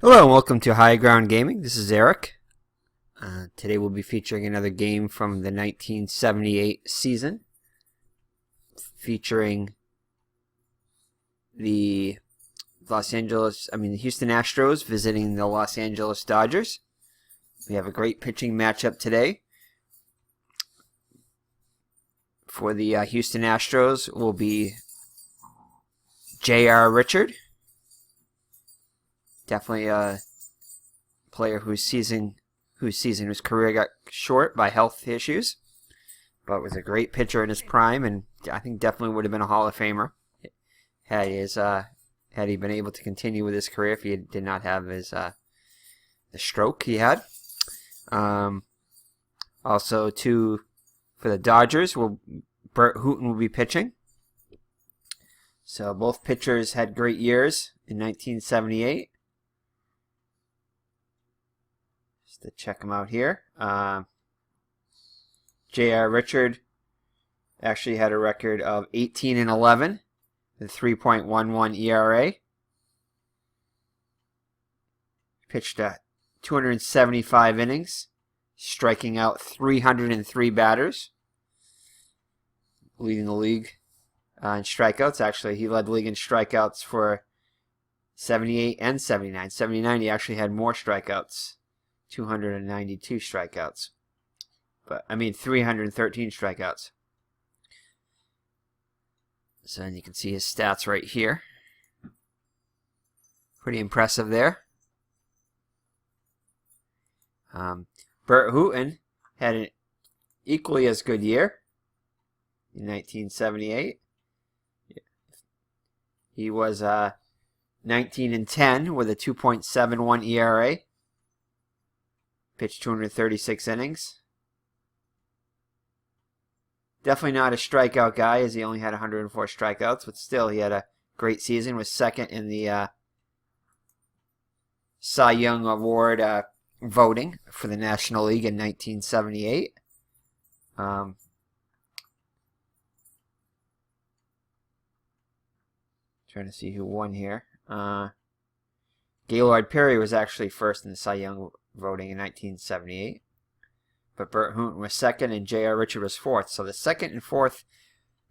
Hello and welcome to High Ground Gaming. This is Eric. Today we'll be featuring another game from the 1978 season, featuring the Houston Astros visiting the Los Angeles Dodgers. We have a great pitching matchup today. For the Houston Astros will be J.R. Richard. Definitely a player whose career got short by health issues, but was a great pitcher in his prime, and I think definitely would have been a Hall of Famer had he been able to continue with his career if he did not have his the stroke he had. Also, for the Dodgers, Burt Hooten will be pitching. So both pitchers had great years in 1978. Just to check them out here. J.R. Richard actually had a record of 18-11 with 3.11 ERA. Pitched 275 innings, striking out 303 batters, leading the league in strikeouts. Actually, he led the league in strikeouts for 78 and 79. 79, he actually had more strikeouts, 292 strikeouts. 313 strikeouts. So then you can see his stats right here. Pretty impressive there. Burt Hooten had an equally as good year in 1978. He was 19-10 with a 2.71 ERA. Pitched 236 innings. Definitely not a strikeout guy, as he only had 104 strikeouts, but still he had a great season. Was second in the Cy Young Award voting for the National League in 1978. Trying to see who won here. Gaylord Perry was actually first in the Cy Young voting in 1978. But Burt Hooten was second and J.R. Richard was fourth. So the second and fourth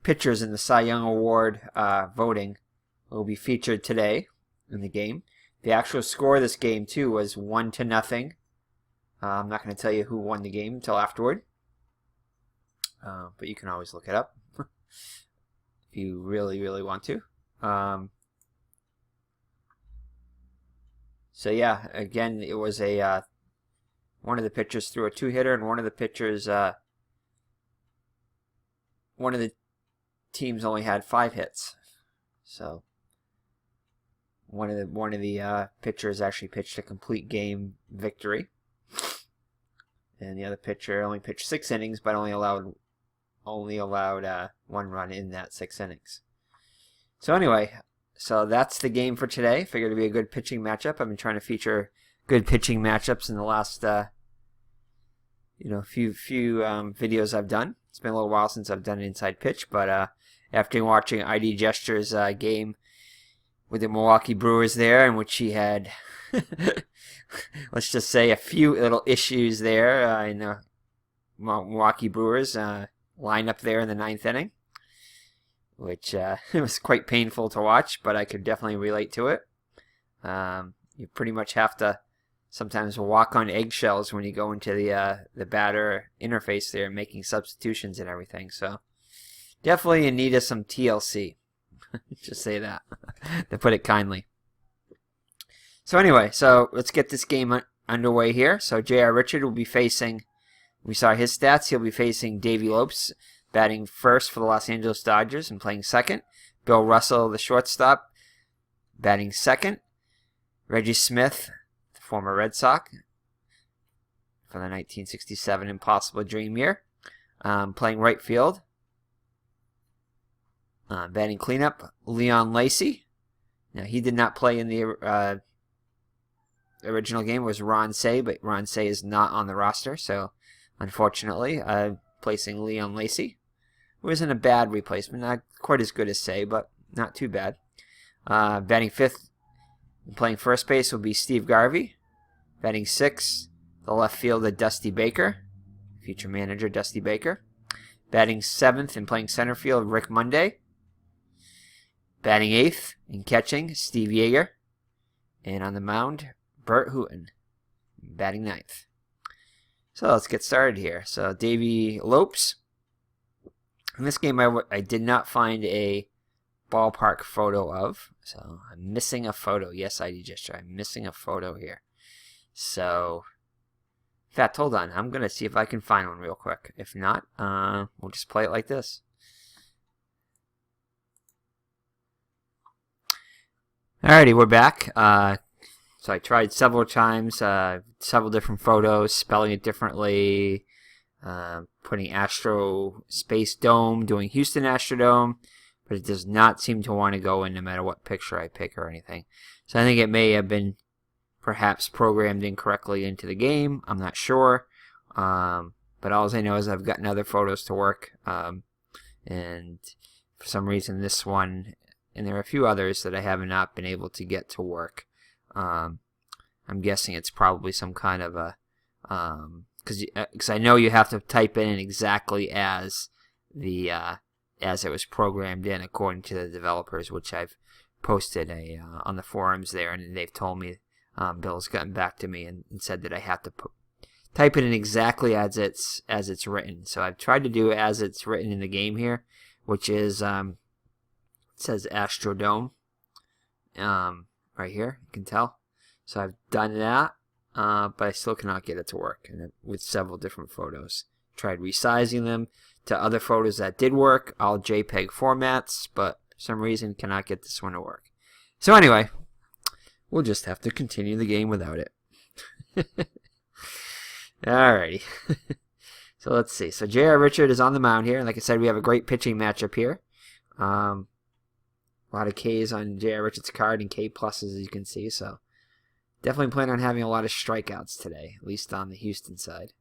pitchers in the Cy Young Award voting will be featured today in the game. The actual score of this game, too, was 1-0. I'm not going to tell you who won the game until afterward. But you can always look it up if you really, really want to. So yeah, again, it was a one of the pitchers threw a two-hitter, and one of the teams only had 5 hits. So one of the pitchers actually pitched a complete game victory, and the other pitcher only pitched 6 innings, but only allowed 1 run in that 6 innings. So anyway, so that's the game for today. Figured it'd be a good pitching matchup. I've been trying to feature good pitching matchups in the last few videos I've done. It's been a little while since I've done an inside pitch, but after watching ID Gesture's game with the Milwaukee Brewers there, in which he had let's just say a few little issues there in the Milwaukee Brewers lineup there in the 9th inning, which it was quite painful to watch, but I could definitely relate to it. You pretty much have to sometimes walk on eggshells when you go into the batter interface there, making substitutions and everything. So definitely in need of some TLC. Just say that, to put it kindly. So anyway, so let's get this game underway here. So J.R. Richard will be facing, we saw his stats, he'll be facing Davey Lopes, batting first for the Los Angeles Dodgers and playing second. Bill Russell, the shortstop, batting second. Reggie Smith, the former Red Sox, for the 1967 Impossible Dream year, playing right field. Batting cleanup, Leon Lacy. Now, he did not play in the original game. It was Ron Say, but Ron Say is not on the roster, so unfortunately, placing Leon Lacy, who isn't a bad replacement. Not quite as good as Say, but not too bad. Batting fifth, And playing first base will be Steve Garvey. Batting 6, the left fielder Dusty Baker, future manager Dusty Baker. Batting 7th and playing center field, Rick Monday. Batting 8th and catching, Steve Yeager. And on the mound, Burt Hooten. Batting 9th. So let's get started here. So Davey Lopes. In this game, I did not find a ballpark photo of. So I'm missing a photo. Yes, ID gesture. I'm missing a photo here. So, in fact, hold on. I'm going to see if I can find one real quick. If not, we'll just play it like this. Alrighty, we're back. So I tried several times, several different photos, spelling it differently, putting Astro Space Dome, doing Houston Astrodome, but it does not seem to want to go in no matter what picture I pick or anything. So I think it may have been perhaps programmed incorrectly into the game. I'm not sure. But all I know is I've gotten other photos to work. And for some reason this one, and there are a few others that I have not been able to get to work. I'm guessing it's probably some kind of a... Because I know you have to type it in exactly as the as it was programmed in according to the developers, which I've posted on the forums there, and they've told me Bill's gotten back to me and said that I have to type it in exactly as it's written. So I've tried to do as it's written in the game here, which is it says Astrodome right here. You can tell. So I've done that, but I still cannot get it to work, and with several different photos. Tried resizing them to other photos that did work, all JPEG formats, but for some reason cannot get this one to work. So anyway, we'll just have to continue the game without it. Alrighty. So let's see. So J.R. Richard is on the mound here. And like I said, we have a great pitching matchup here. A lot of Ks on J.R. Richard's card and K pluses, as you can see. So definitely plan on having a lot of strikeouts today, at least on the Houston side.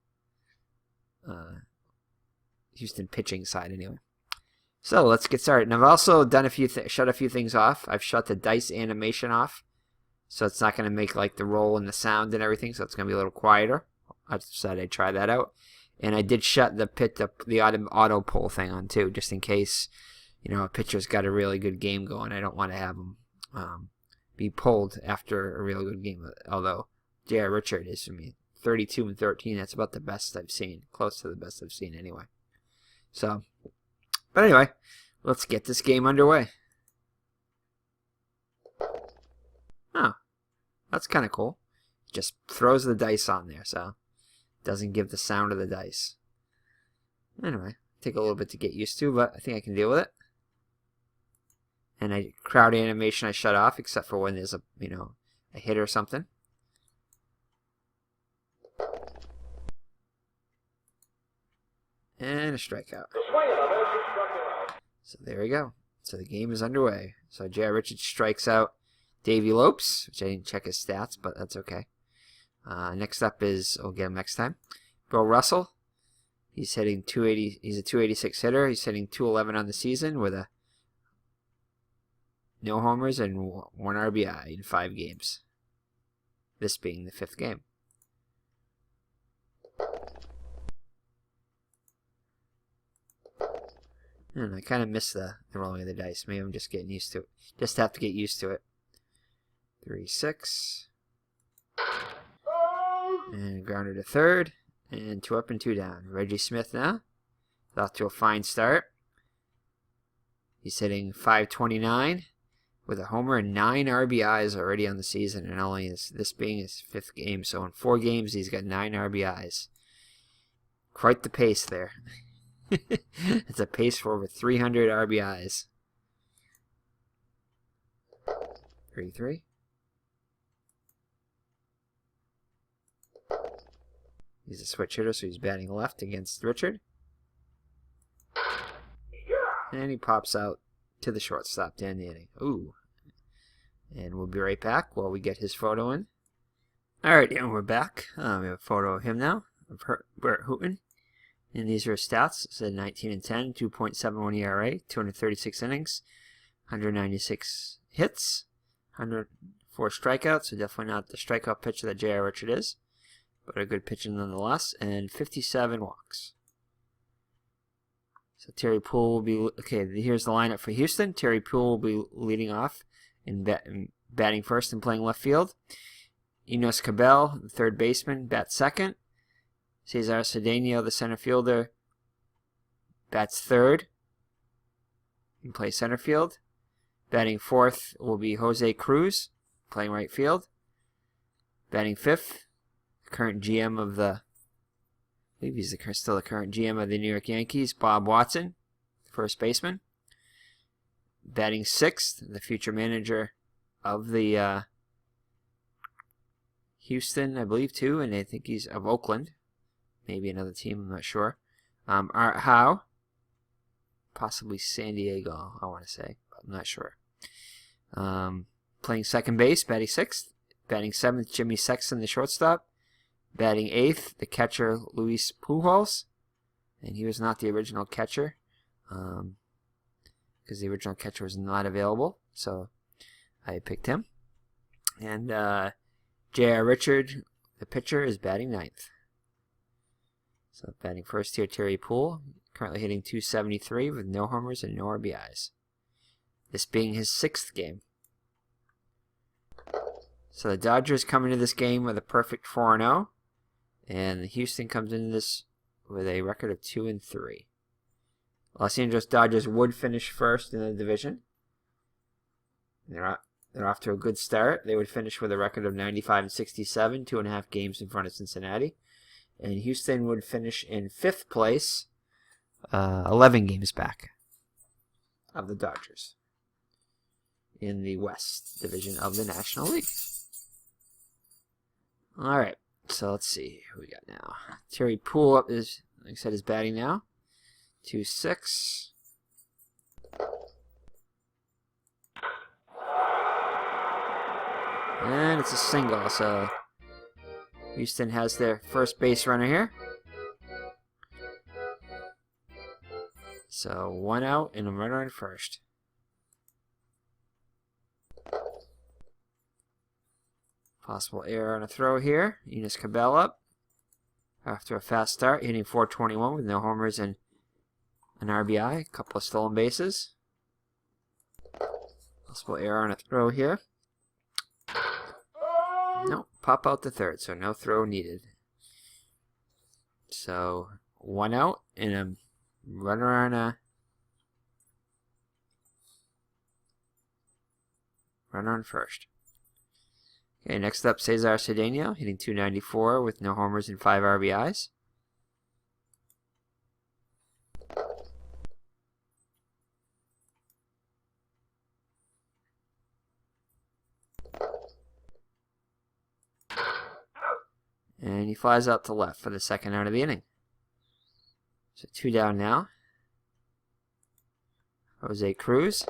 Houston pitching side, anyway. So let's get started. And I've also done shut a few things off. I've shut the dice animation off. So it's not going to make like the roll and the sound and everything. So it's going to be a little quieter. I decided I'd try that out. And I did shut the auto pull thing on too, just in case, a pitcher's got a really good game going. I don't want to have him be pulled after a really good game. Although J.R. Richard is, 32 and 13. That's about the best I've seen. Close to the best I've seen anyway. So, but anyway, let's get this game underway. Oh, that's kind of cool. Just throws the dice on there, so doesn't give the sound of the dice. Anyway, take a little bit to get used to, but I think I can deal with it. And crowd animation I shut off, except for when there's a hit or something. And a strikeout. So there we go. So the game is underway. So J.R. Richards strikes out Davey Lopes, which I didn't check his stats, but that's okay. Next up is, we'll get him next time, Bill Russell. He's hitting 280. He's a 286 hitter. He's hitting 211 on the season with no homers and 1 RBI in 5 games. This being the 5th game. And I kind of miss the rolling of the dice. Maybe I'm just getting used to it. Just have to get used to it. 3-6. And grounder to third. And 2 up and 2 down. Reggie Smith now. Off to a fine start. He's hitting .529 with a homer and 9 RBIs already on the season. And only this being his 5th game. So in 4 games, he's got 9 RBIs. Quite the pace there. It's a pace for over 300 RBIs. 3-3. He's a switch hitter, so he's batting left against Richard. And he pops out to the shortstop to end the inning. Ooh. And we'll be right back while we get his photo in. Alright, and we're back. We have a photo of him now, of Burt Hooten. And these are his stats. It said 19 and 10, 2.71 ERA, 236 innings, 196 hits, 4 strikeouts, so definitely not the strikeout pitcher that J.R. Richard is, but a good pitcher nonetheless, and 57 walks. So Terry Poole will be, okay, here's the lineup for Houston. Terry Poole will be leading off and batting first and playing left field. Enos Cabell, the third baseman, bats second. Cesar Cedeno, the center fielder, bats third and plays center field. Batting fourth will be Jose Cruz, playing right field. Batting fifth, current GM of the, I believe he's still the current GM of the New York Yankees, Bob Watson, first baseman. Batting sixth, the future manager of the Houston, I believe, too, and I think he's of Oakland. Maybe another team, I'm not sure. Art Howe, possibly San Diego, I want to say, but I'm not sure. Playing second base, batting sixth. Batting seventh, Jimmy Sexton, the shortstop. Batting eighth, the catcher, Luis Pujols. And he was not the original catcher, because the original catcher was not available, so I picked him. And J.R. Richard, the pitcher, is batting ninth. So batting first here, Terry Poole, currently hitting .273 with no homers and no RBIs. This being his 6th game. So the Dodgers come into this game with a perfect 4-0, and Houston comes into this with a record of 2-3. Los Angeles Dodgers would finish first in the division. They're off to a good start. They would finish with a record of 95-67, 2.5 games in front of Cincinnati. And Houston would finish in 5th place, 11 games back of the Dodgers in the West Division of the National League. All right, so let's see who we got now. Terry Poole up is, like I said, is batting now. 2-6. And it's a single, so Houston has their first base runner here. So 1 out and a runner on first. Possible error on a throw here. Enos Cabell up after a fast start, hitting .421 with no homers and an RBI, a couple of stolen bases. Possible error on a throw here. No, pop out the third, so no throw needed. So 1 out and a runner on first. Okay, next up, Cesar Cedeno, hitting .294 with no homers and 5 RBIs. And he flies out to left for the second out of the inning. So 2 down now. Jose Cruz,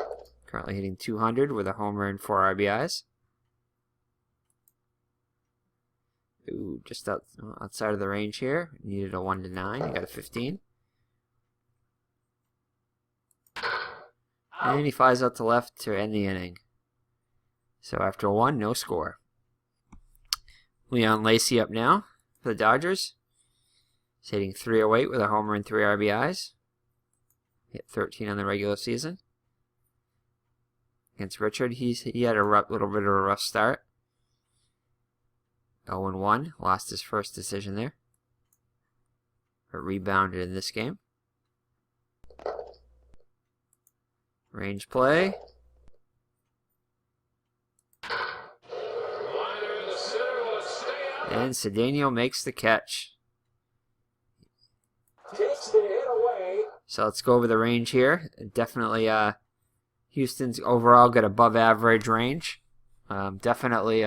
currently hitting .200 with a homer and 4 RBIs. Ooh, just outside of the range here. Needed a 1-9. He got a 15. And he flies out to left to end the inning. So after 1, no score. Leon Lacy up now for the Dodgers. He's hitting .308 with a homer and 3 RBIs. Hit 13 on the regular season. Against Richard, he had a little bit of a rough start. 0-1, lost his first decision there. But rebounded in this game. Range play. And Cedeno makes the catch. So let's go over the range here. Definitely Houston's overall got above average range. Definitely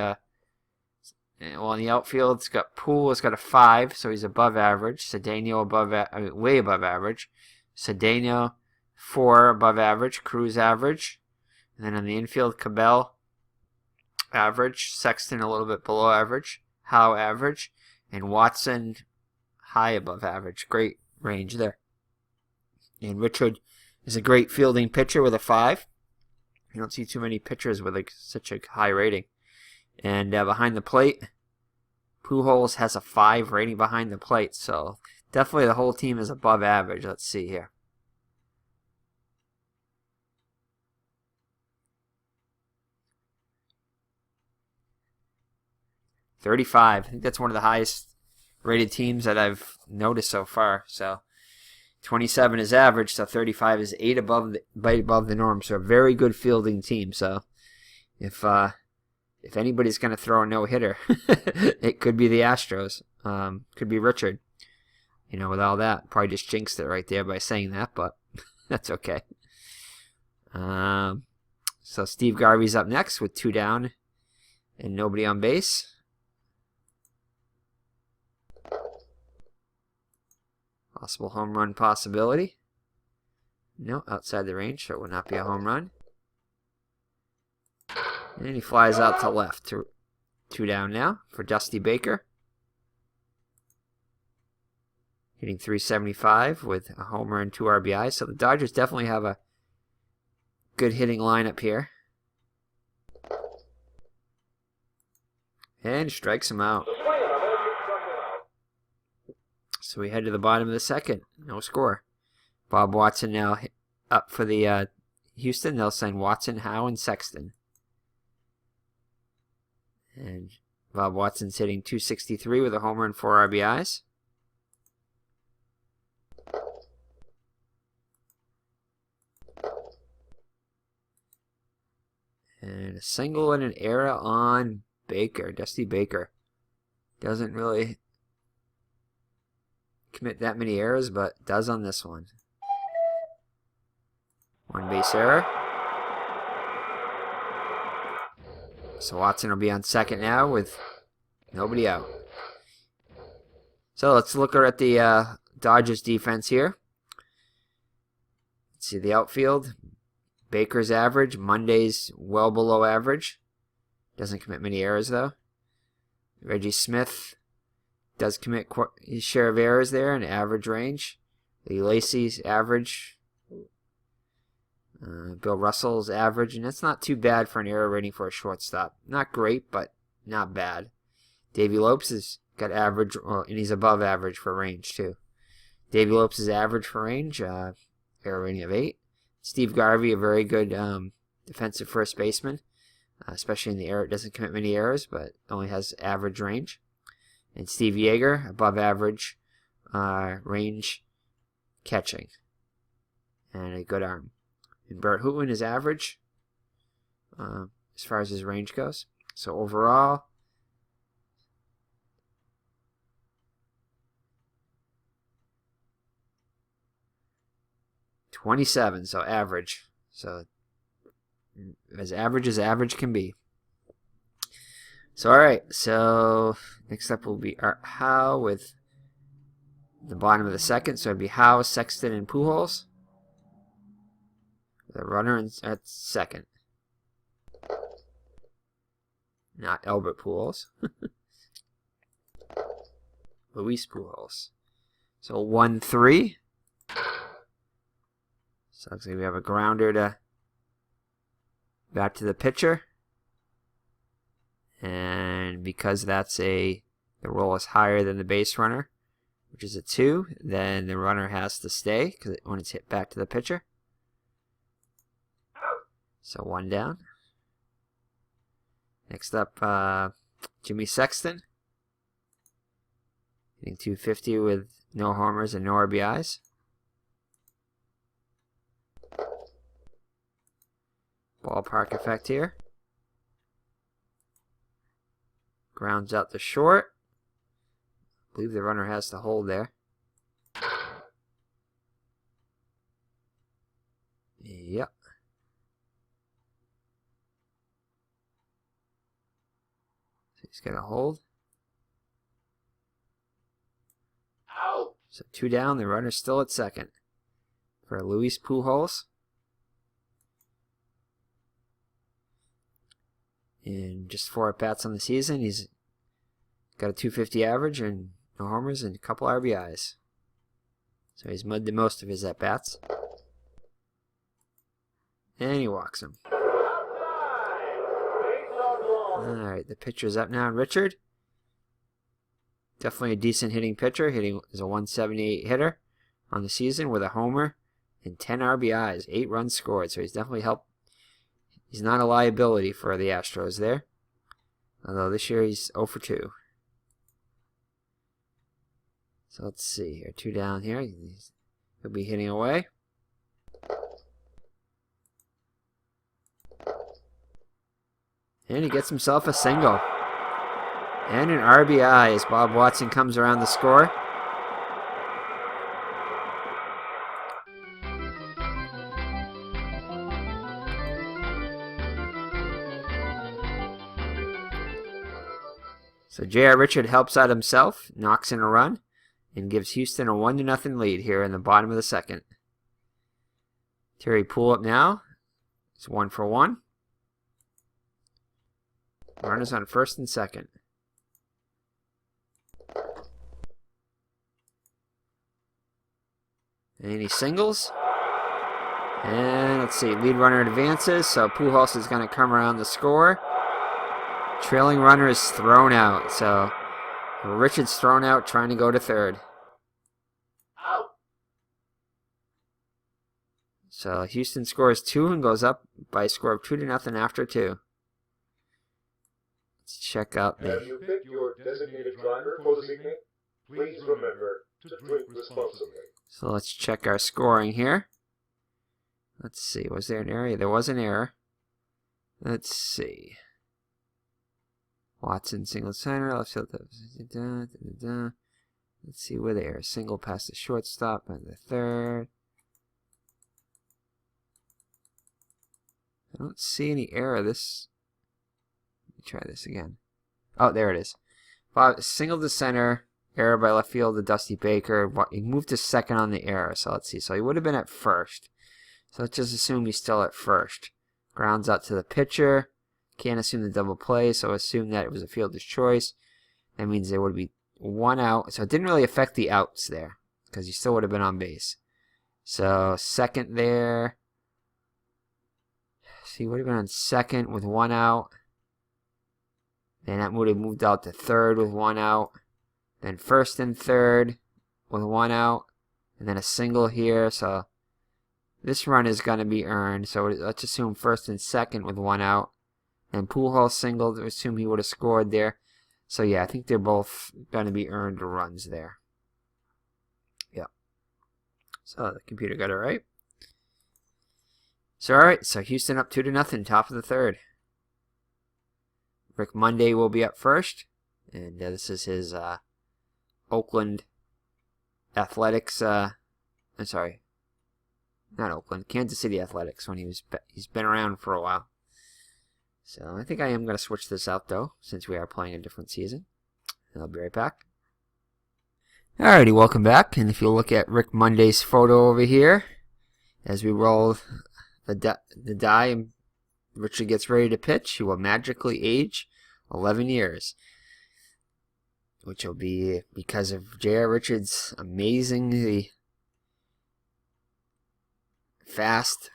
well, in the outfield, it's got Poole, it's got a 5, so he's above average. Cedeno way above average. Cedeno 4 above average. Cruz average. And then on the infield, Cabell average. Sexton a little bit below average. Howe average. And Watson high above average. Great range there. And Richard is a great fielding pitcher with a 5. You don't see too many pitchers with such a high rating. And behind the plate, Pujols has a 5 rating behind the plate, so definitely the whole team is above average. Let's see here. .35. I think that's one of the highest rated teams that I've noticed so far. So 27 is average, so 35 is 8 above the norm. So a very good fielding team. So if anybody's going to throw a no-hitter, it could be the Astros. Could be Richard. You know, with all that, probably just jinxed it right there by saying that, but that's okay. So Steve Garvey's up next with 2 down and nobody on base. Possible home run possibility. No, outside the range, so it would not be a home run. And he flies out to left. 2 down now for Dusty Baker. Hitting .375 with a homer and 2 RBIs. So the Dodgers definitely have a good hitting lineup here. And strikes him out. So we head to the bottom of the second. No score. Bob Watson now up for the Houston. They'll send Watson, Howe, and Sexton. And Bob Watson's hitting .263 with a homer and 4 RBIs. And a single and an error on Baker. Dusty Baker doesn't really commit that many errors, but does on this one. 1 base error. So Watson will be on second now with nobody out. So let's look at the Dodgers defense here. Let's see the outfield. Baker's average. Monday's well below average. Doesn't commit many errors though. Reggie Smith does commit his share of errors there in average range. Lee Lacy's average. Bill Russell's average, and that's not too bad for an error rating for a shortstop. Not great, but not bad. Davey Lopes has got average, and he's above average for range too. Davey Lopes is average for range, error rating of 8. Steve Garvey, a very good defensive first baseman, especially in the air. Doesn't commit many errors, but only has average range. And Steve Yeager, above average range catching. And a good arm. And Burt Hooten is average as far as his range goes. So overall, .27, so average. So as average can be. So alright, so next up will be Art Howe with the bottom of the second. So it'd be Howe, Sexton, and Pujols. The runner at second. Not Albert Pujols. Luis Pujols. So 1-3. So looks like we have a grounder to back to the pitcher. And because the roll is higher than the base runner, which is a 2, then the runner has to stay when it's hit back to the pitcher. So 1 down. Next up, Jimmy Sexton. Hitting .250 with no homers and no RBIs. Ballpark effect here. Grounds out to short. I believe the runner has to hold there. Yep. So he's going to hold. So 2 down. The runner's still at second for Luis Pujols. And just 4 at-bats on the season. He's got a .250 average and no homers and a couple RBIs. So he's mud the most of his at-bats. And he walks him. Alright, the pitcher's up now. Richard. Definitely a decent hitting pitcher. Hitting is a 178 hitter on the season with a homer and 10 RBIs, 8 runs scored. So he's definitely helped. He's not a liability for the Astros there. Although this year he's 0 for 2. So let's see here. 2 down here. He'll be hitting away. And he gets himself a single. And an RBI as Bob Watson comes around the score. So J.R. Richard helps out himself, knocks in a run, and gives Houston a 1-0 lead here in the bottom of the second. Terry Poole up now. It's 1 for 1. Runners on first and second. And he singles. And let's see, lead runner advances, so Pujols is going to come around the score. Trailing runner is thrown out, so Richard's thrown out trying to go to third. So Houston scores 2 and goes up by a score of 2-0 after 2. Let's check out the... Have you picked your designated driver for this evening? Please remember to drink responsibly. So let's check our scoring here. Let's see, was there an error? There was an error. Let's see. Watson single center, left field. Let's see where they are. Single past the shortstop and the third. I don't see any error. This. Let me try this again. Oh, there it is. Single to center. Error by left field to Dusty Baker. He moved to second on the error. So let's see. So he would have been at first. So let's just assume he's still at first. Grounds out to the pitcher. Can't assume the double play, so assume that it was a fielder's choice. That means there would be 1 out. So it didn't really affect the outs there, because he still would have been on base. So second there. So he would have been on second with 1 out. Then that would have moved out to third with 1 out. Then first and third with 1 out. And then a single here. So this run is going to be earned. So let's assume first and second with 1 out. And Pujols singled, assume he would have scored there. So yeah, I think they're both going to be earned runs there. Yep. So the computer got it right. So alright, so Houston up 2-0, top of the third. Rick Monday will be up first. And this is his Oakland Athletics, I'm sorry. Not Oakland, Kansas City Athletics when he's been around for a while. So I think I am going to switch this out, though, since we are playing a different season. And I'll be right back. Alrighty, welcome back. And if you look at Rick Monday's photo over here, as we roll the die and Richard gets ready to pitch, he will magically age 11 years. Which will be because of J.R. Richard's amazingly fast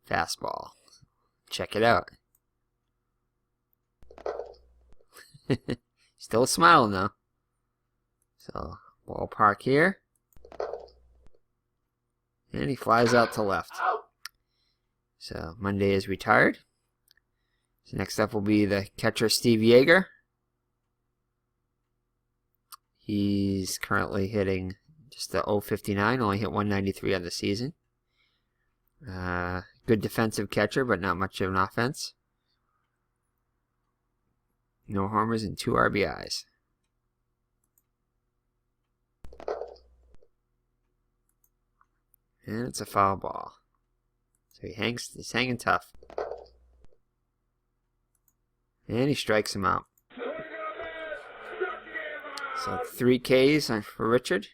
fastball. Check it out. Still smiling though. So, ballpark here. And he flies out to left. So, Monday is retired. So, next up will be the catcher Steve Yeager. He's currently hitting just a .059, only hit 193 on the season. Good defensive catcher, but not much of an offense. No homers and 2 RBIs. And it's a foul ball. So he's hanging tough. And he strikes him out. So 3 Ks for Richard.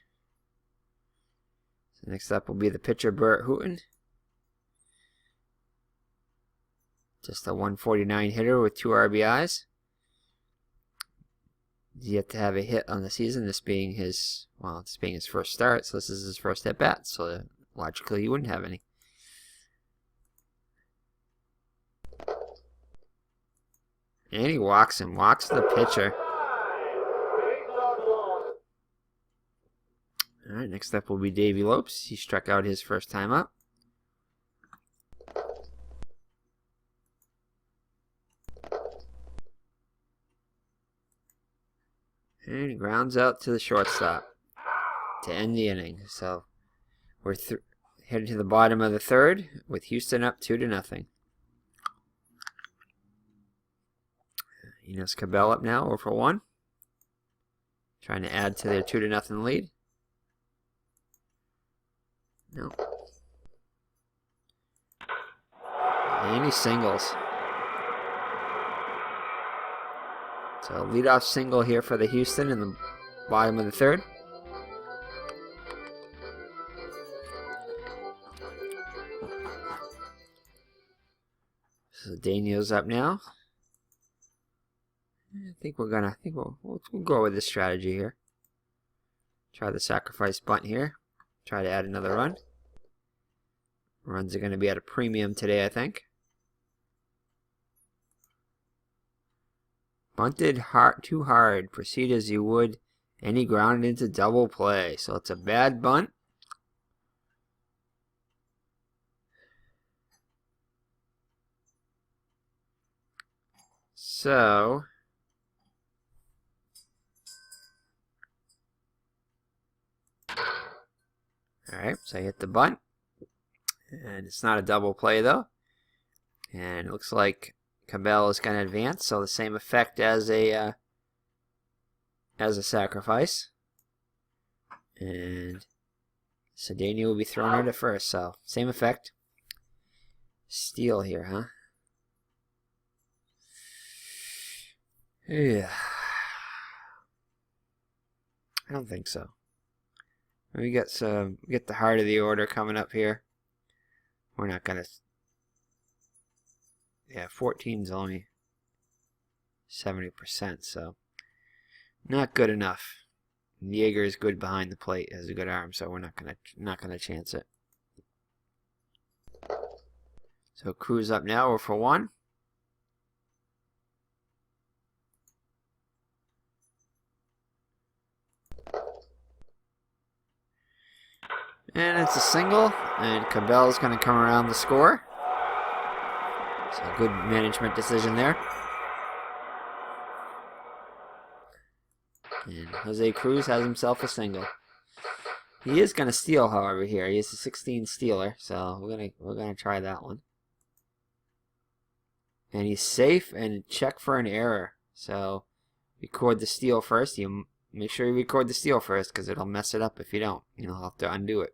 So next up will be the pitcher Burt Hooten. Just a 149 hitter with 2 RBIs. He's yet to have a hit on the season, this being his first start, so this is his first at bat, so logically he wouldn't have any. And he walks him. Walks the pitcher. Alright, next up will be Davey Lopes. He struck out his first time up. And he grounds out to the shortstop to end the inning. So we're headed to the bottom of the third with Houston up 2-0. Enos Cabell up now, 0 for 1. Trying to add to their 2-0 lead. No. And he singles. So leadoff single here for the Houston in the bottom of the third. So Daniel's up now. I think we'll go with this strategy here. Try the sacrifice bunt here. Try to add another run. Runs are going to be at a premium today, I think. Bunted too hard. Proceed as you would any grounded into double play. So it's a bad bunt. So alright, so I hit the bunt. And it's not a double play though. And it looks like Cabell is going to advance, so the same effect as a sacrifice. And Cedeno will be thrown out at first, so same effect. Steal here, huh? Yeah. I don't think so. We get the heart of the order coming up here. We're not gonna. Yeah, 14's only 70%, so not good enough. Yeager is good behind the plate, has a good arm, so we're not gonna chance it. So Cruz up now, 0 for 1. And it's a single, and Cabell's going to come around the score. So good management decision there. And Jose Cruz has himself a single. He is going to steal, however, here. He is a 16 stealer, so we're gonna try that one. And he's safe and check for an error. So record the steal first. You make sure you record the steal first, because it'll mess it up if you don't. You'll have to undo it.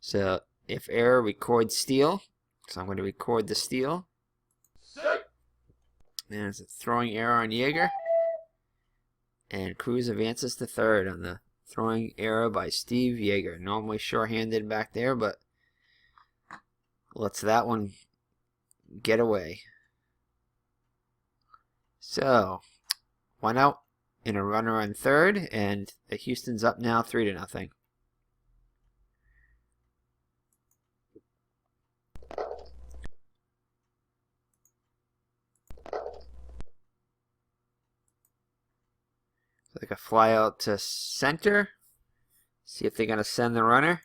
So if error, record steal. So I'm going to record the steal. And it's a throwing error on Yeager. And Cruz advances to third on the throwing error by Steve Yeager. Normally short-handed back there, but lets that one get away. So 1 out and a runner on third, and the Houston's up now 3-0. Like a fly out to center. See if they're gonna send the runner.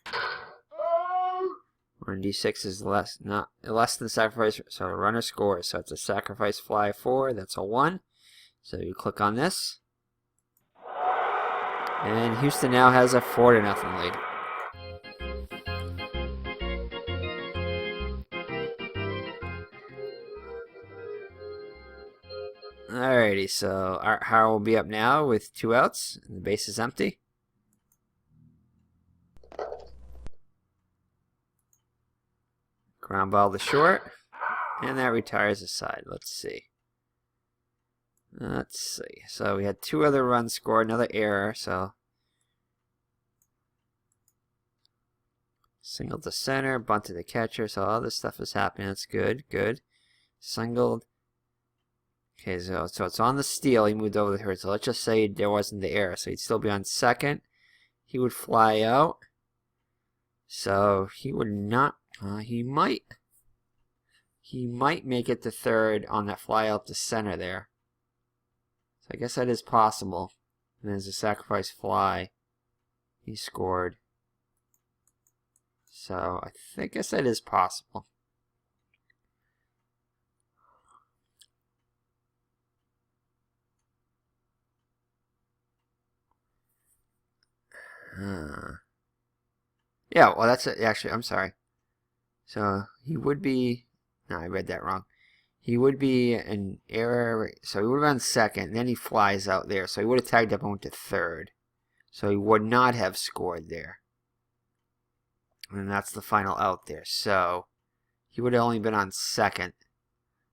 Run D6 is less than sacrifice, so the runner scores. So it's a sacrifice fly 4. That's a 1. So you click on this, and Houston now has a 4-0 lead. Alrighty, so Art Howell will be up now with 2 outs, and the base is empty. Ground ball to short, and that retires the side. Let's see. So we had 2 other runs scored, another error, so single to center, bunt to the catcher, so all this stuff is happening. That's good, good. Singled. Okay, so it's on the steal. He moved over the third. So let's just say there wasn't the error. So he'd still be on second. He would fly out. So he would not. He might He might make it to third on that fly out to center there. So I guess that is possible. And there's a sacrifice fly. He scored. So I guess that is possible. Yeah, well, that's it. Actually, I'm sorry. So he would be. No, I read that wrong. He would be an error. So he would have been second. And then he flies out there. So he would have tagged up and went to third. So he would not have scored there. And that's the final out there. So he would have only been on second.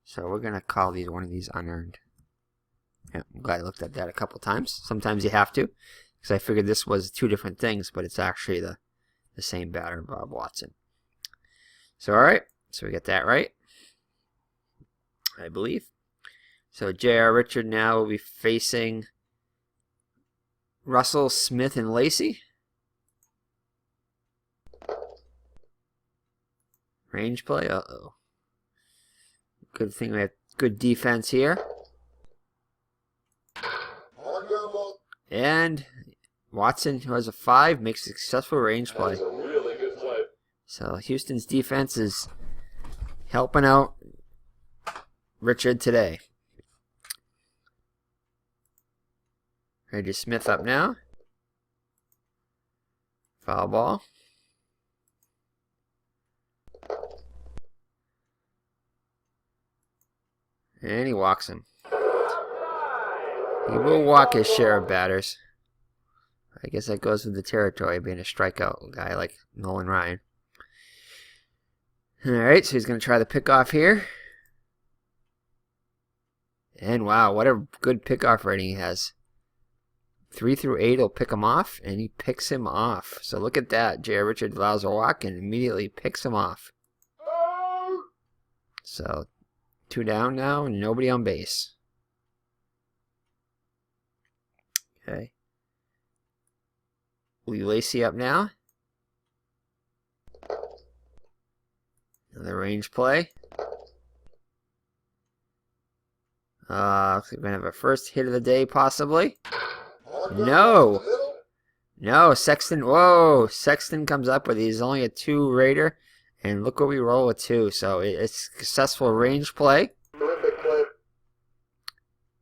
So we're going to call these one of these unearned. Yeah, I'm glad I looked at that a couple times. Sometimes you have to. Because I figured this was two different things. But it's actually the same batter, Bob Watson. So alright. So we get that right. I believe. So J.R. Richard now will be facing Russell, Smith, and Lacey. Range play. Uh-oh. Good thing we have good defense here. And Watson, who has a 5, makes a successful range play. That's a really good play. So Houston's defense is helping out Richard today. Reggie Smith up now. Foul ball. And he walks him. He will walk his share of batters. I guess that goes with the territory of being a strikeout guy like Nolan Ryan. Alright, so he's going to try the pickoff here. And wow, what a good pickoff rating he has. 3 through 8 will pick him off, and he picks him off. So look at that. J.R. Richard allows a walk and immediately picks him off. So 2 down now, and nobody on base. Okay. Lee Lacey up now. Another range play. Looks like we're going to have our first hit of the day, possibly. No! No, Sexton. Whoa! Sexton comes up with he's only a 2 Raider. And look what we roll with 2. So it's a successful range play.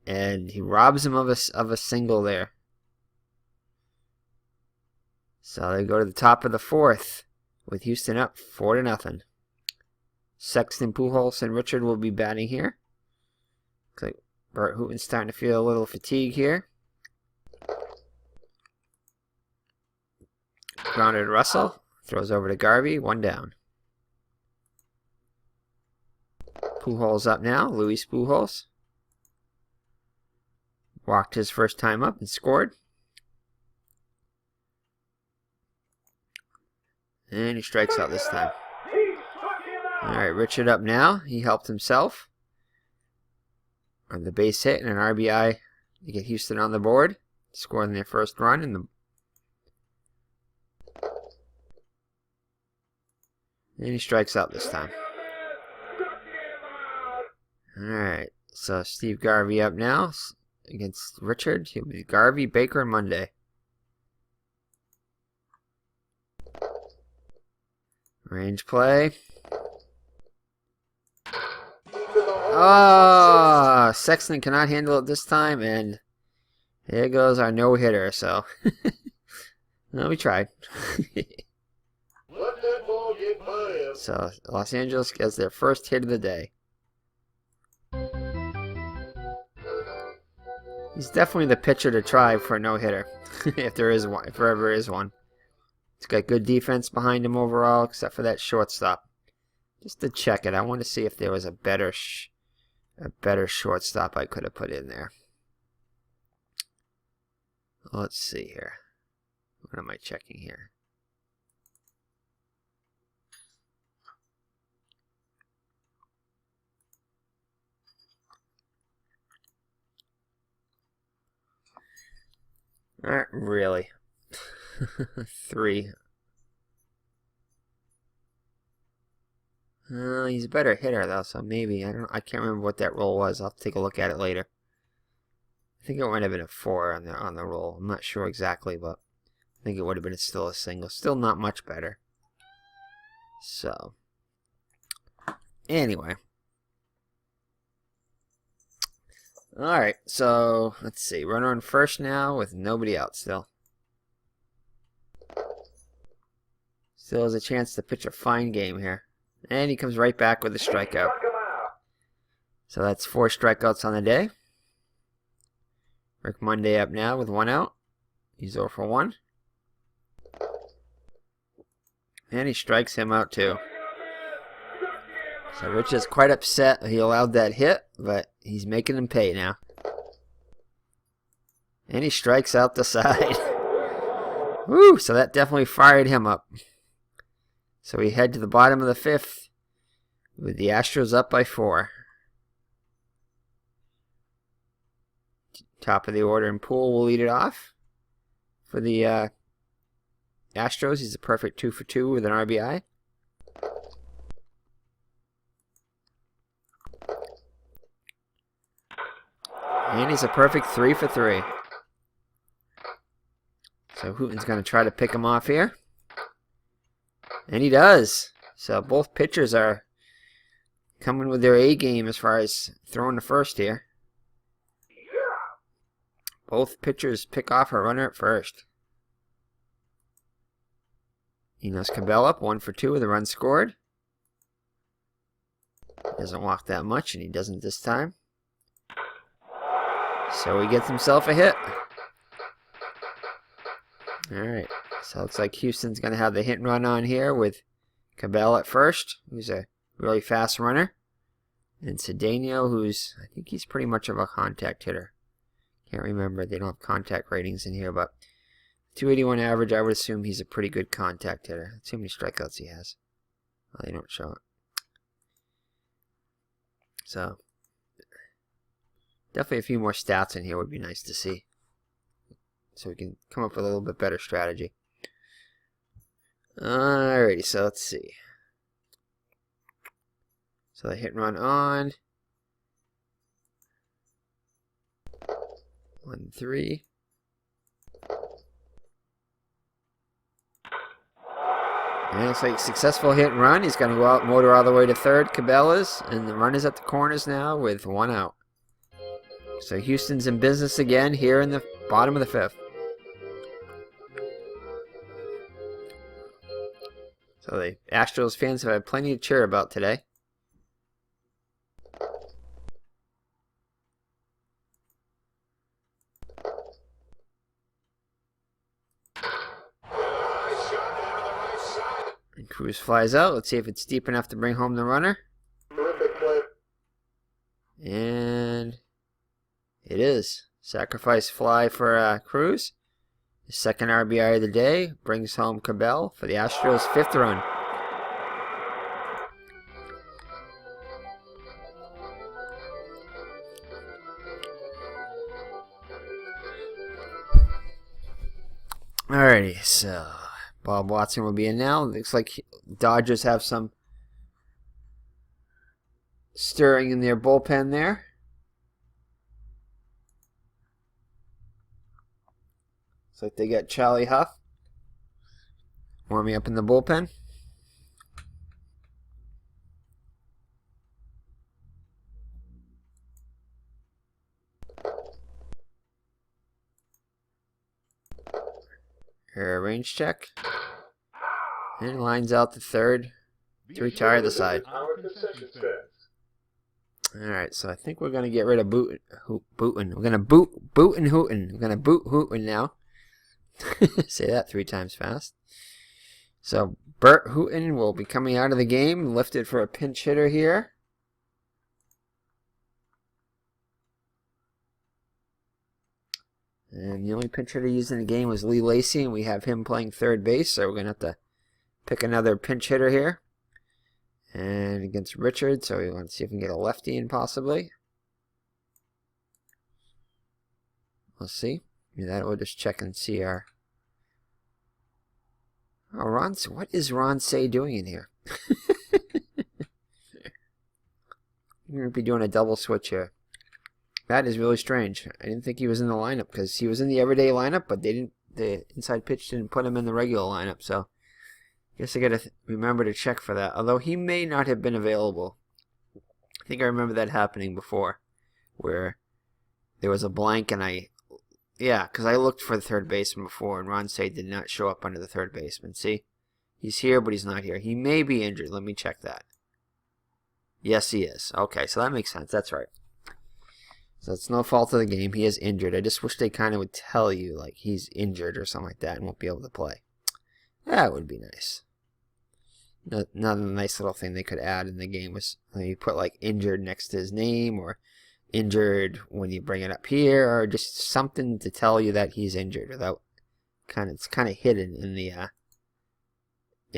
And he robs him of a single there. So they go to the top of the 4th with Houston up 4-0. Sexton, Pujols, and Richard will be batting here. Looks like Burt Hooten's starting to feel a little fatigue here. Grounded Russell. Throws over to Garvey. 1 down. Pujols up now. Luis Pujols. Walked his first time up and scored. And he strikes out this time. Alright, Richard up now. He helped himself on the base hit and an RBI to get Houston on the board, scoring their first run in the. And he strikes out this time. Alright, so Steve Garvey up now against Richard. He'll be Garvey, Baker, and Monday. Range play. Oh, Sexton cannot handle it this time, and there goes our no-hitter, so. No, we tried. Let that ball get by him. So, Los Angeles gets their first hit of the day. He's definitely the pitcher to try for a no-hitter, if there is one, if there ever is one. He's got good defense behind him overall, except for that shortstop. Just to check it, I want to see if there was a better shortstop I could have put in there. Let's see here. What am I checking here? Not really. 3. He's a better hitter though, so maybe I can't remember what that roll was. I'll take a look at it later. I think it might have been a 4 on the roll. I'm not sure exactly, but I think it would have been still a single. Still not much better. So anyway. Alright, so let's see. Runner on first now with nobody out still. Still has a chance to pitch a fine game here. And he comes right back with a strikeout. So that's 4 strikeouts on the day. Rick Monday up now with 1 out. He's 0 for 1. And he strikes him out too. So Rich is quite upset he allowed that hit, but he's making him pay now. And he strikes out the side. Woo! So that definitely fired him up. So we head to the bottom of the 5th with the Astros up by 4. Top of the order, and Poole will lead it off for the Astros. He's a perfect 2 for 2 with an RBI. And he's a perfect 3 for 3. So Hooten's going to try to pick him off here. And he does. So both pitchers are coming with their A game as far as throwing the first here. Both pitchers pick off a runner at first. Enos Cabell up 1 for 2 with a run scored. Doesn't walk that much, and he doesn't this time. So he gets himself a hit. Alright, so it looks like Houston's going to have the hit and run on here with Cabell at first, who's a really fast runner. And Cedeno, who's, I think he's pretty much of a contact hitter. Can't remember, they don't have contact ratings in here, but 281 average, I would assume he's a pretty good contact hitter. Let's see how many strikeouts he has. Well, they don't show it. So, definitely a few more stats in here would be nice to see. So we can come up with a little bit better strategy. Alrighty, so let's see. So the hit and run on. 1-3. And it's like successful hit and run. He's going to go out, motor all the way to third, Cabela's, and the run is at the corners now with 1 out. So Houston's in business again here in the bottom of the 5th. So the Astros fans have had plenty to cheer about today. And Cruz flies out. Let's see if it's deep enough to bring home the runner. And it is. Sacrifice fly for Cruz. His second RBI of the day brings home Cabell for the Astros' 5th run. Alrighty, so Bob Watson will be in now. Looks like Dodgers have some stirring in their bullpen there. Looks like they got Charlie Huff warming up in the bullpen. Here, range check. And lines out the third to retire the side. Alright, so I think we're going to get rid of Booten. We're going to boot and Hooten. We're going to boot Hooten now. Say that 3 times fast. So Burt Hooten will be coming out of the game, lifted for a pinch hitter here. And the only pinch hitter used in the game was Lee Lacy, and we have him playing third base, so we're going to have to pick another pinch hitter here. And against Richard, so we want to see if we can get a lefty in possibly. We'll see. That we'll just check and see our... Oh, what is Ron Say doing in here? We're going to be doing a double switch here. That is really strange. I didn't think he was in the lineup because he was in the everyday lineup, but they didn't. The inside pitch didn't put him in the regular lineup. So I guess I got to remember to check for that. Although he may not have been available. I think I remember that happening before, where there was a blank and because I looked for the third baseman before, and Ron Say did not show up under the third baseman. See, he's here, but he's not here. He may be injured. Let me check that. Yes, he is. Okay, so that makes sense. That's right. So it's no fault of the game. He is injured. I just wish they kind of would tell you, like, he's injured or something like that and won't be able to play. That would be nice. Another nice little thing they could add in the game was you put, like, injured next to his name, or injured when you bring it up here, or just something to tell you that he's injured without it's kind of hidden in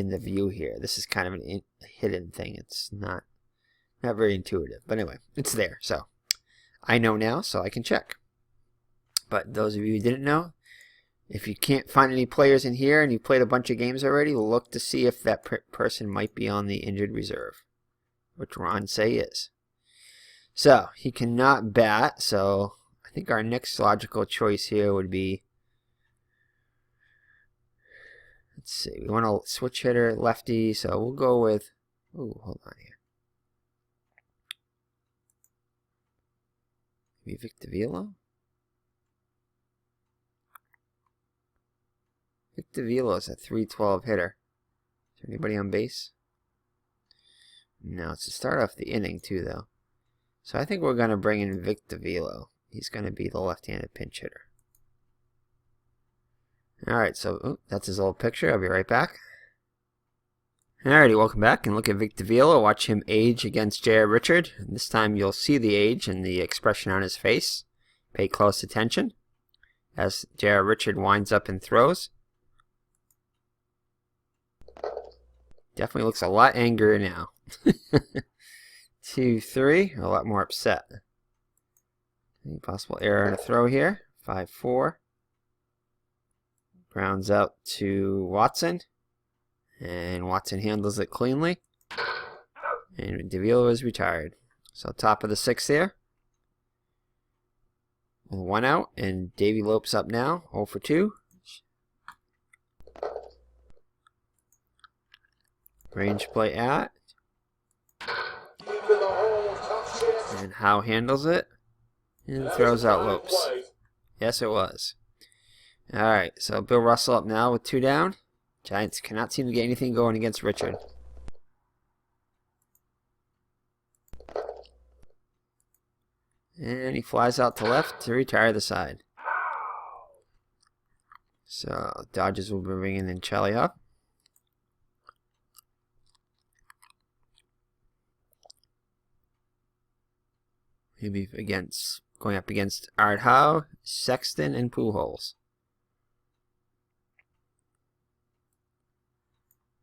the view here. This is kind of a hidden thing. It's not very intuitive. But anyway, it's there. So I know now, so I can check. But those of you who didn't know, if you can't find any players in here and you've played a bunch of games already, look to see if that person might be on the injured reserve, which Ron Say is. So he cannot bat, so I think our next logical choice here would be, let's see, we want a switch hitter, lefty, so we'll go with, hold on here. Maybe Vic Davila? Vic Davila is a 312 hitter. Is there anybody on base? No, it's to start off the inning too, though. So I think we're going to bring in Vic Davila. He's going to be the left-handed pinch hitter. Alright, so that's his old picture. I'll be right back. Alrighty, welcome back, and look at Vic Davila. Watch him age against J.R. Richard. And this time you'll see the age and the expression on his face. Pay close attention as J.R. Richard winds up and throws. Definitely looks a lot angrier now. 2-3, a lot more upset. Any possible error in a throw here. 5-4. Grounds out to Watson. And Watson handles it cleanly. And Davila is retired. So top of the 6th there. With 1 out. And Davey Lopes up now. 0 for 2. Range play at. And Howe handles it. And throws out Lopes. Yes, it was. Alright, so Bill Russell up now with 2 down. Giants cannot seem to get anything going against Richard. And he flies out to left to retire the side. So Dodgers will be bringing in Charlie up. He'll be going up against Art Howe, Sexton, and Pujols.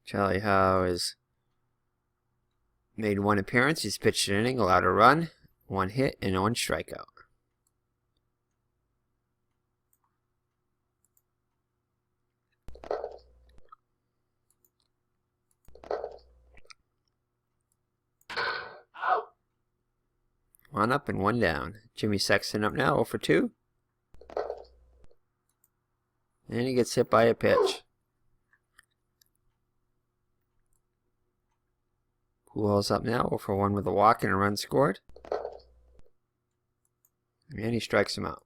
Charlie Howe has made 1 appearance. He's pitched an inning, allowed a run, 1 hit, and 1 strikeout. One up and 1 down. Jimmy Sexton up now, 0 for 2. And he gets hit by a pitch. Pujols up now, 0 for 1 with a walk and a run scored. And he strikes him out.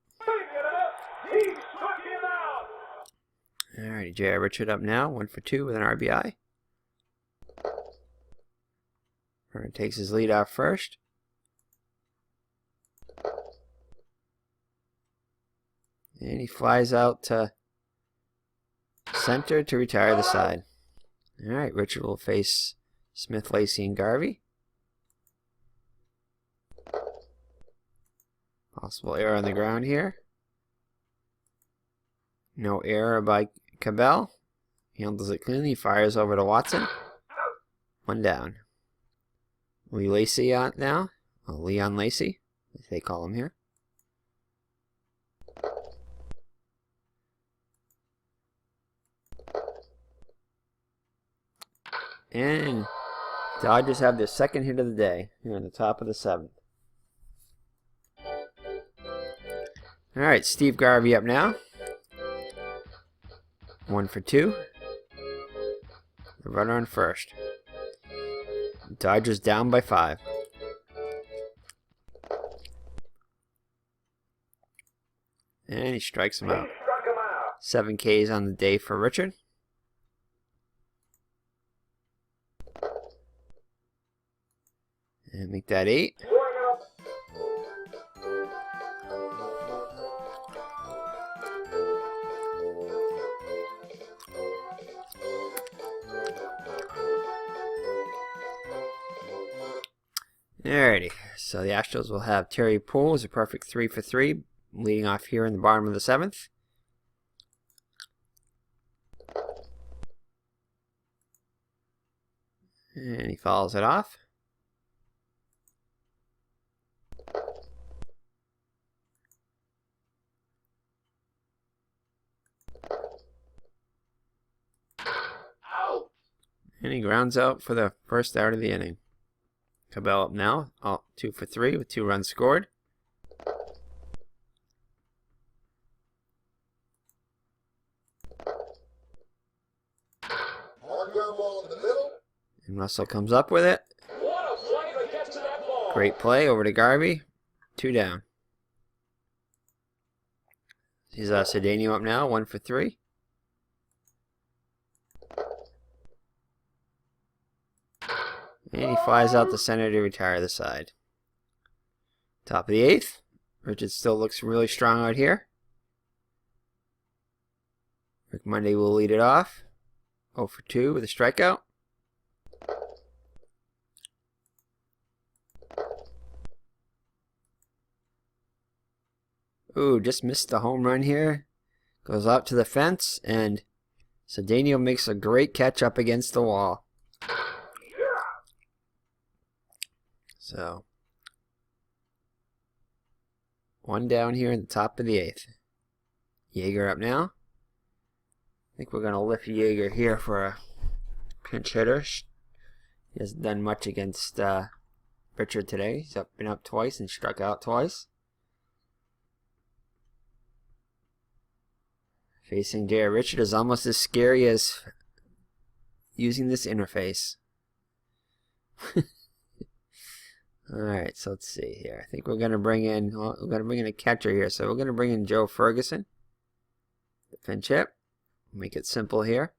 Alrighty, J.R. Richard up now, 1 for 2 with an RBI. Burt takes his lead off first. And he flies out to center to retire the side. Alright, Richard will face Smith, Lacey, and Garvey. Possible error on the ground here. No error by Cabell. He handles it cleanly. Fires over to Watson. 1 down. Lee Lacey out now. Leon Lacey, as they call him here. And Dodgers have their second hit of the day here in the top of the 7th. All right, Steve Garvey up now. 1 for 2. The runner on first. Dodgers down by 5. And he strikes him out. 7 Ks on the day for Richard. And make that 8. Alrighty, so the Astros will have Terry Poole as a perfect 3 for 3, leading off here in the bottom of the 7th. And he fouls it off. And he grounds out for the first out of the inning. Cabell up now, 2 for 3 with 2 runs scored. And Russell comes up with it. Great play over to Garvey. 2 down. He's Cedeno up now, 1 for 3. And he flies out the center to retire the side. Top of the 8th. Richard still looks really strong out here. Rick Monday will lead it off. 0 for 2 with a strikeout. Ooh, just missed the home run here. Goes out to the fence, and Cedeno makes a great catch up against the wall. So, 1 down here in the top of the 8th. Yeager up now. I think we're going to lift Yeager here for a pinch hitter. He hasn't done much against Richard today. He's been up twice and struck out twice. Facing J.R. Richard is almost as scary as using this interface. Alright, so let's see here. I think we're going to bring in, a catcher here. So we're going to bring in Joe Ferguson. The pinch hit. Make it simple here.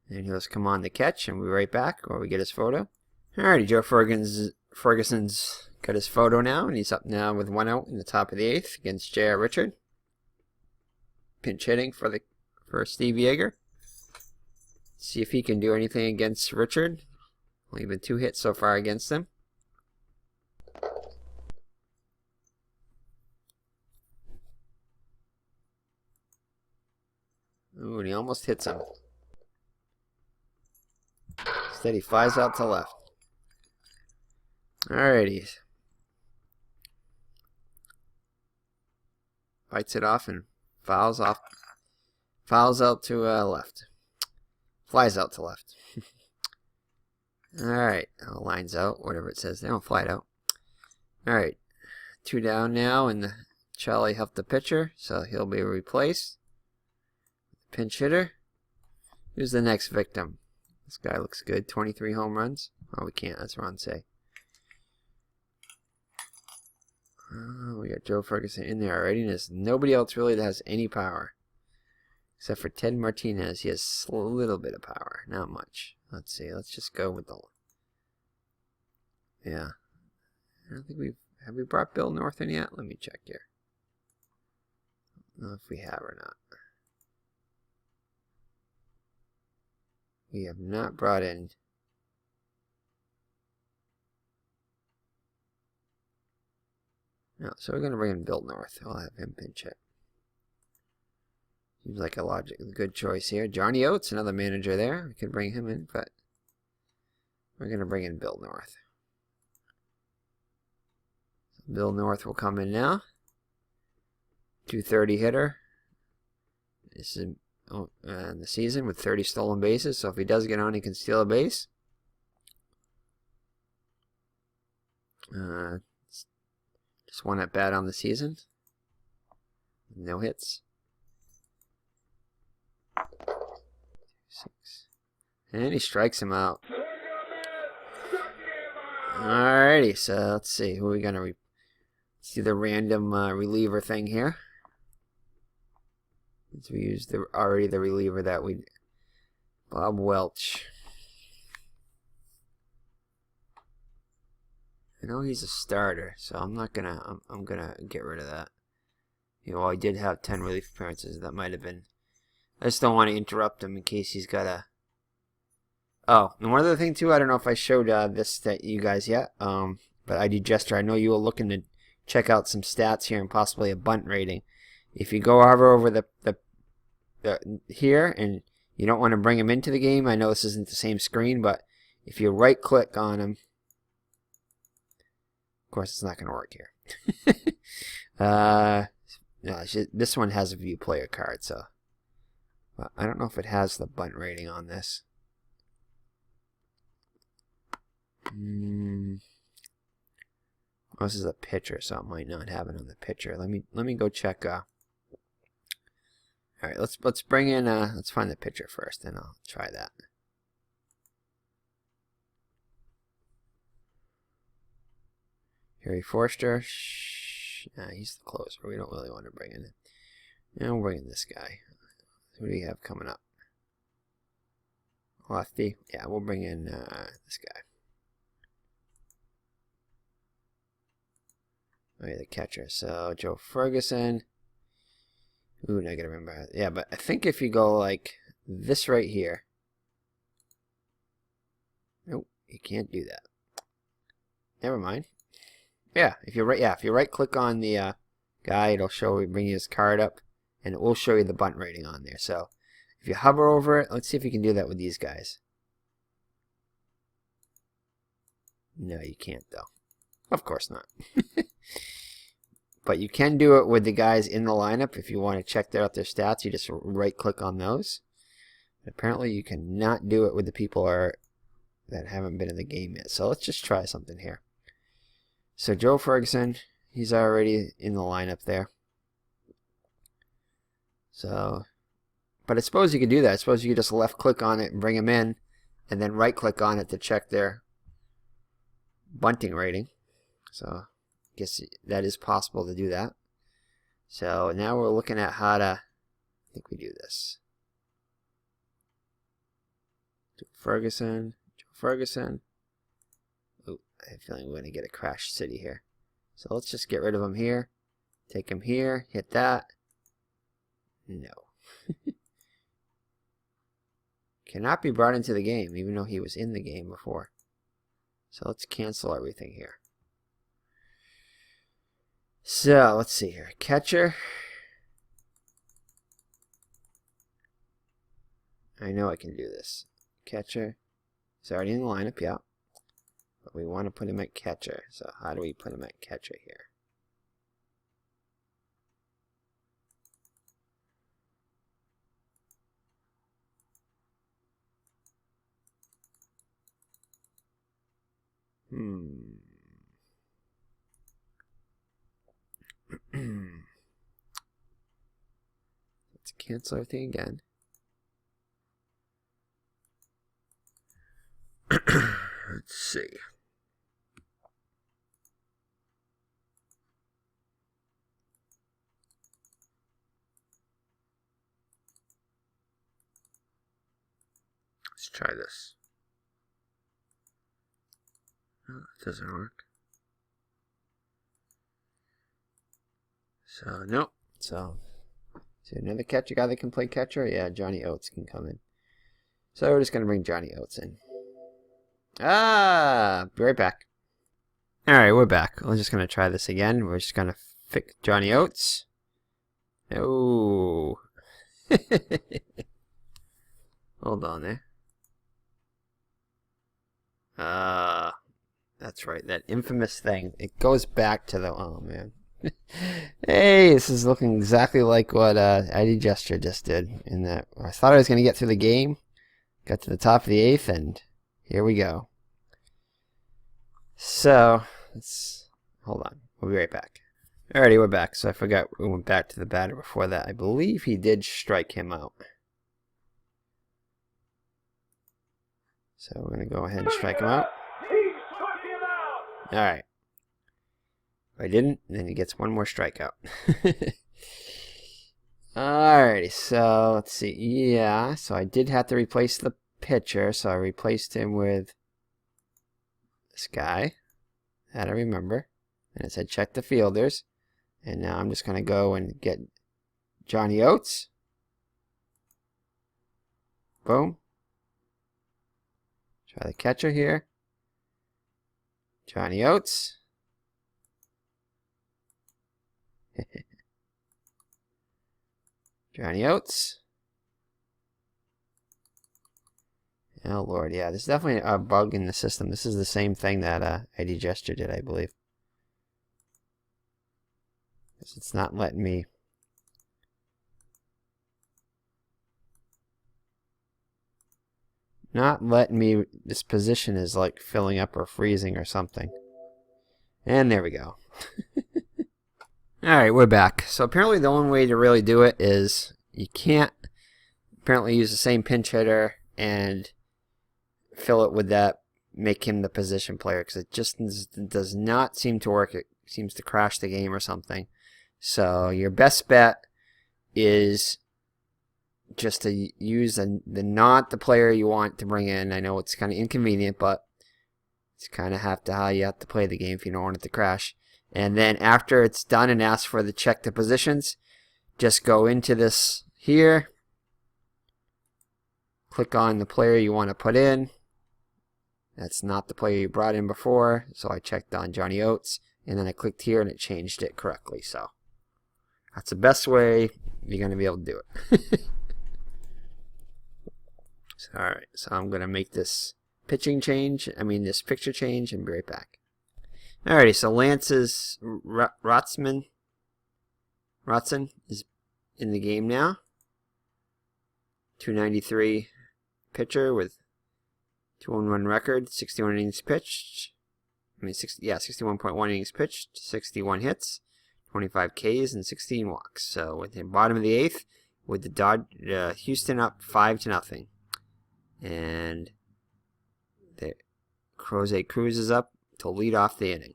And he'll just come on the catch and we'll be right back while we get his photo. Alrighty, Joe Ferguson's got his photo now, and he's up now with 1 out in the top of the 8th against J.R. Richard. Pinch hitting for Steve Yeager. See if he can do anything against Richard. Only been 2 hits so far against him. Ooh, and he almost hits him. Instead, he flies out to left. Alrighty. Bites it off and fouls off. Fouls out to left. Flies out to left. Alright, lines out, whatever it says. They don't fly it out. Alright, 2 down now, and Charlie helped the pitcher, so he'll be replaced. Pinch hitter. Who's the next victim? This guy looks good. 23 home runs. Oh, we can't. That's wrong to say. We got Joe Ferguson in there already. And there's nobody else really that has any power. Except for Ted Martinez. He has a little bit of power. Not much. Let's see. Let's just go with the... Yeah. I don't think we've... Have we brought Bill North in yet? Let me check here. I don't know if we have or not. We have not brought in... No, so we're going to bring in Bill North. I'll have him pinch hit. Seems like a good choice here. Johnny Oates, another manager there. We could bring him in, but we're going to bring in Bill North. So Bill North will come in now. 230 hitter. This is in the season with 30 stolen bases. So if he does get on, he can steal a base. Just one at bat on the season. No hits. 6. And he strikes him out. Alrighty, so let's see. Who are we going to see the random reliever thing here? Since we used already the reliever that we... Bob Welch. I know he's a starter, so I'm not gonna. I'm gonna get rid of that. Well, I did have 10 relief appearances. That might have been. I just don't want to interrupt him in case he's got a. Oh, and one other thing too. I don't know if I showed this to you guys yet. But ID Jester, I know you were looking to check out some stats here and possibly a bunt rating. If you go hover over the here and you don't want to bring him into the game, I know this isn't the same screen, but if you right click on him. Of course, it's not going to work here. No, this one has a view player card, so well, I don't know if it has the bunt rating on this. Well, this is a pitcher, so it might not have it on the pitcher. Let me go check. All right, let's bring in. Let's find the pitcher first, and I'll try that. Harry Forster. Nah, he's the closer. We don't really want to bring in. Yeah, we'll bring in this guy. Who do we have coming up? Lefty. Yeah, we'll bring in this guy. Oh, yeah, the catcher. So Joe Ferguson. Ooh, now I gotta remember. Yeah, but I think if you go like this right here. Nope, you can't do that. Never mind. Yeah, if you right click on the guy, it'll bring you his card up, and it will show you the bunt rating on there. So if you hover over it, let's see if you can do that with these guys. No, you can't though. Of course not. But you can do it with the guys in the lineup. If you want to check out their stats, you just right click on those. Apparently you cannot do it with the people that haven't been in the game yet. So let's just try something here. So Joe Ferguson, he's already in the lineup there. So, but I suppose you could do that. I suppose you could just left click on it and bring him in, and then right click on it to check their bunting rating. So I guess that is possible to do that. So now we're looking at how to, I think we do this. Joe Ferguson. Ooh, I have a feeling we're going to get a Crash City here. So let's just get rid of him here. Take him here. Hit that. No. Cannot be brought into the game, even though he was in the game before. So let's cancel everything here. So let's see here. Catcher. I know I can do this. Catcher. He's already in the lineup, yeah. But we want to put him at catcher. So how do we put him at catcher here? Let's cancel everything again. Let's see. Let's try this. Oh, it doesn't work. So, nope. So another catcher guy that can play catcher? Yeah, Johnny Oates can come in. So we're just going to bring Johnny Oates in. Be right back. Alright, we're back. We're just going to try this again. We're just going to fix Johnny Oates. Oh. Hold on there. That's right. That infamous thing. It goes back to the... Oh, man. Hey, this is looking exactly like what ID Gesture just did. In that, I thought I was going to get through the game. Got to the top of the 8th, and here we go. So, let's hold on. We'll be right back. Alrighty, we're back. So I forgot we went back to the batter before that. I believe he did strike him out. So we're going to go ahead and strike him out. Alright. If I didn't, then he gets one more strikeout. Alrighty, so let's see. Yeah, so I did have to replace the pitcher, so I replaced him with this guy. That I remember. And it said check the fielders. And now I'm just going to go and get Johnny Oates. Boom. Try the catcher here. Johnny Oates. Johnny Oates. Oh, Lord, yeah. There's definitely a bug in the system. This is the same thing that ID Gesture did, I believe. It's not letting me... This position is like filling up or freezing or something. And there we go. Alright, we're back. So apparently the only way to really do it is you can't apparently use the same pinch hitter and fill it with that, make him the position player, because it just does not seem to work. It seems to crash the game or something. So your best bet is just to use not the player you want to bring in. I know it's kind of inconvenient, but it's kind of how you have to play the game if you don't want it to crash. And then after it's done and asks for the check the positions, just go into this here, click on the player you want to put in. That's not the player you brought in before, so I checked on Johnny Oates, and then I clicked here and it changed it correctly. So that's the best way you're going to be able to do it. Alright, so I'm going to make this picture change and be right back. Alrighty, so Lance's Rotson is in the game now. 293 pitcher with 2-1 record, 61 innings pitched. 61.1 innings pitched, 61 hits, 25 Ks, and 16 walks. So with the bottom of the 8th, with the Houston up 5-0. And the Jose Cruz is up to lead off the inning.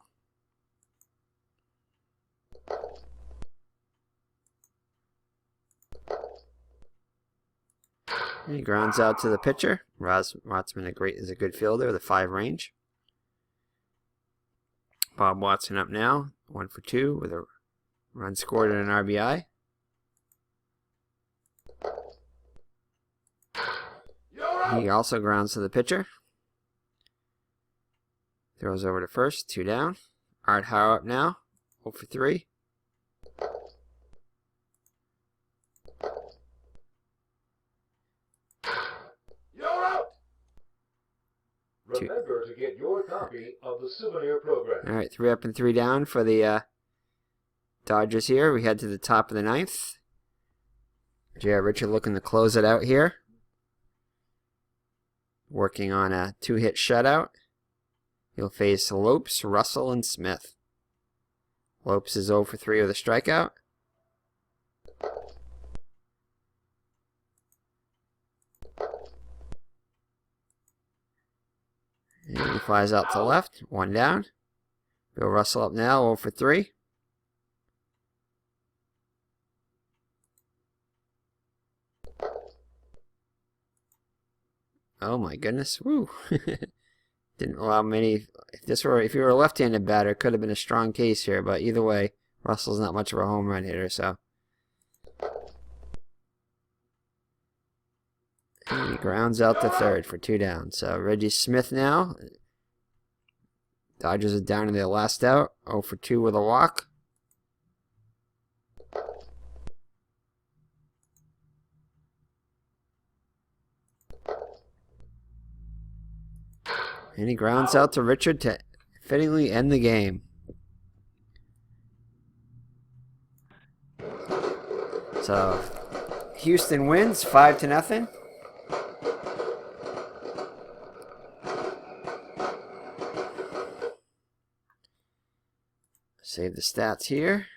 And he grounds out to the pitcher. Rotzman is a good fielder with a 5 range. Bob Watson up now, 1 for 2 with a run scored and an RBI. He also grounds to the pitcher. Throws over to first, 2 down. Art Howe up now, 0 for 3. You're out! Remember to get your copy of the souvenir program. Alright, 3 up and 3 down for the Dodgers here. We head to the top of the 9th. J.R. Richard looking to close it out here. Working on a 2-hit shutout. He'll face Lopes, Russell, and Smith. Lopes is 0 for 3 with a strikeout. And he flies out to left, 1 down. Bill Russell up now, 0 for 3. Oh my goodness, woo. Didn't allow many. If you were a left-handed batter, it could have been a strong case here, but either way, Russell's not much of a home run hitter, so. And he grounds out to third for 2 down. So Reggie Smith now. Dodgers are down to their last out, 0 for 2 with a walk. And he grounds out to Richard to fittingly end the game. So Houston wins 5-0. Save the stats here.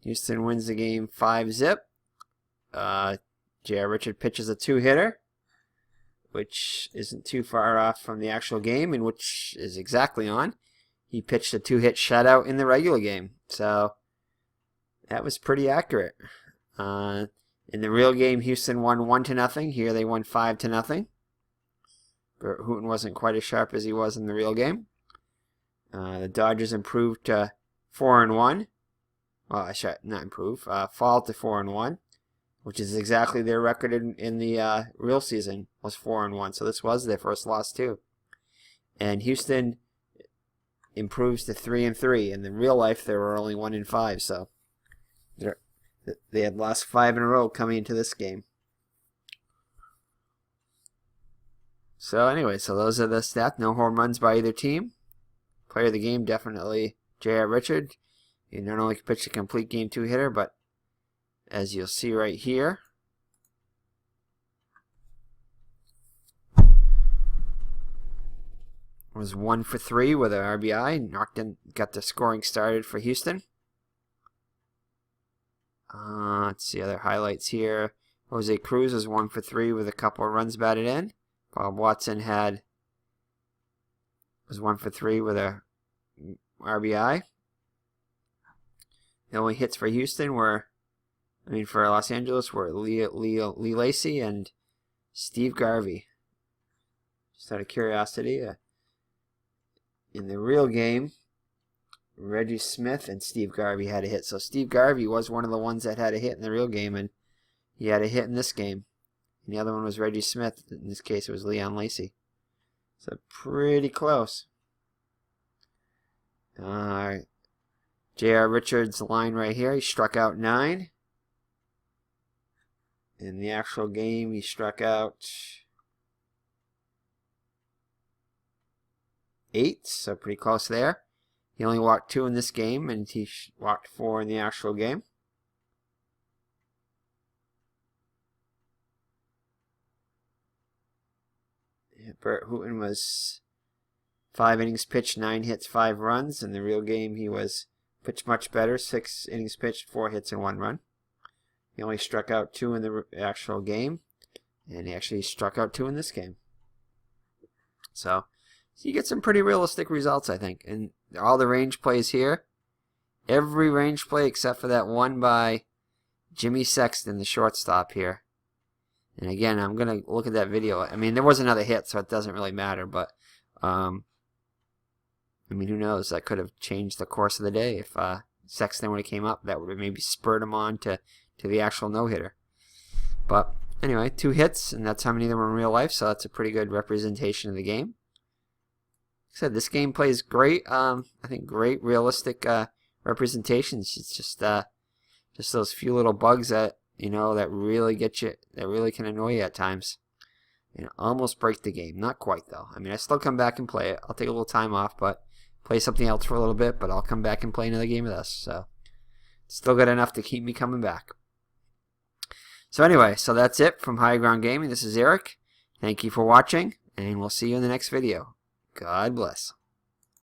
Houston wins the game 5-zip. J.R. Richard pitches a 2-hitter, which isn't too far off from the actual game, and which is exactly on. He pitched a 2-hit shutout in the regular game, so that was pretty accurate. In the real game, Houston won 1-0. Here they won 5-0. Burt Hooten wasn't quite as sharp as he was in the real game. The Dodgers improved to 4-1. Well, I should not improve. Fall to 4-1, which is exactly their record in the real season, was 4-1. So this was their first loss too. And Houston improves to 3-3. In the real life, they were only 1-5. So they had lost 5 in a row coming into this game. So anyway, so those are the stats. No home runs by either team. Player of the game, definitely J.R. Richard. He not only pitched a complete game 2-hitter, but as you'll see right here, was 1 for 3 with an RBI. Got the scoring started for Houston. Let's see other highlights here. Jose Cruz was 1 for 3 with a couple of runs batted in. Bob Watson was 1 for 3 with a RBI. The only hits for Houston for Los Angeles were Lee Lacy and Steve Garvey. Just out of curiosity, in the real game, Reggie Smith and Steve Garvey had a hit. So Steve Garvey was one of the ones that had a hit in the real game, and he had a hit in this game. And the other one was Reggie Smith. In this case, it was Leon Lacy. So pretty close. All right. J.R. Richards' line right here. He struck out 9. In the actual game, he struck out 8. So pretty close there. He only walked 2 in this game, and he walked 4 in the actual game. Burt Hooten was 5 innings pitched, 9 hits, 5 runs. In the real game, he was pitched much better. 6 innings pitched, 4 hits, and 1 run. He only struck out 2 in the actual game, and he actually struck out 2 in this game. So you get some pretty realistic results, I think. And all the range plays here, every range play except for that one by Jimmy Sexton, the shortstop here. And again, I'm going to look at that video. I mean, there was another hit, so it doesn't really matter. But, I mean, who knows? That could have changed the course of the day. If Sexton would have came up, that would have maybe spurred him on to the actual no-hitter. But, anyway, 2 hits, and that's how many of them were in real life. So that's a pretty good representation of the game. Like I said, this game plays great. I think great realistic representations. It's just those few little bugs that, that really get you, that really can annoy you at times. Almost break the game. Not quite, though. I mean, I still come back and play it. I'll take a little time off, but play something else for a little bit, but I'll come back and play another game with us. So, it's still good enough to keep me coming back. So anyway, so that's it from High Ground Gaming. This is Eric. Thank you for watching, and we'll see you in the next video. God bless.